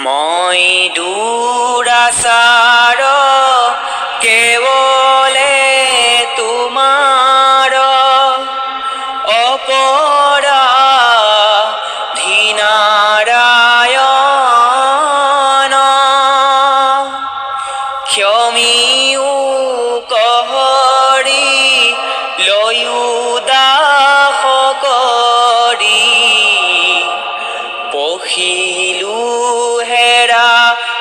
মই দুৰাচাৰ কেৱলে তোমাৰ অপৰাধীনাৰায়ণ ক্ষমিও কহৰি লৈও দাস কৰি পখিলো হেৰা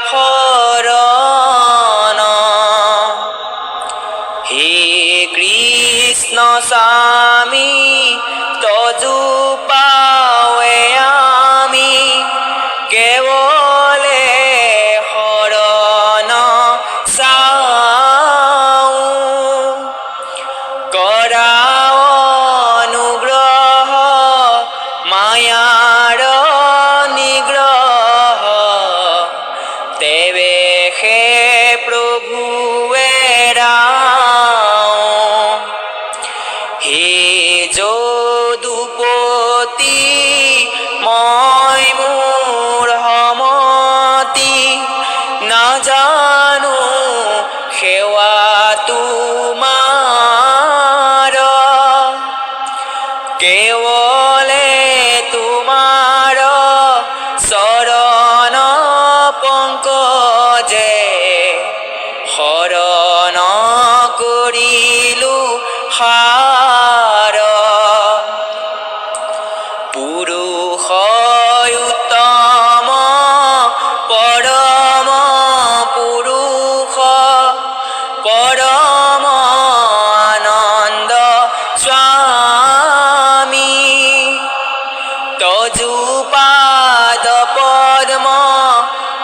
শৰণ হে কৃষ্ণ স্বামী তজু পাৱে আমি কেৱলে শৰণ চাওঁ কৰা অনুগ্ৰহ মায়াৰ নিগ্ৰহ তেৱে হে প্ৰভুৱে ৰাম হে যদুপতি মই মোৰ সমতি নাজানো সেৱা তোমাৰ কেৱলে তোমাৰ চৰণ পংকজে শৰণ কৰিলো সাৰ পুৰুষ উত্তম পৰম পুৰুষ পৰম আনন্দ স্বামী তজু পাদ পদ্ম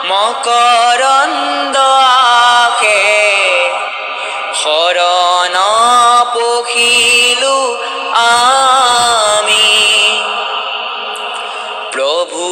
মকৰন্দ আশে শৰণ পখিলো আমি প্ৰভু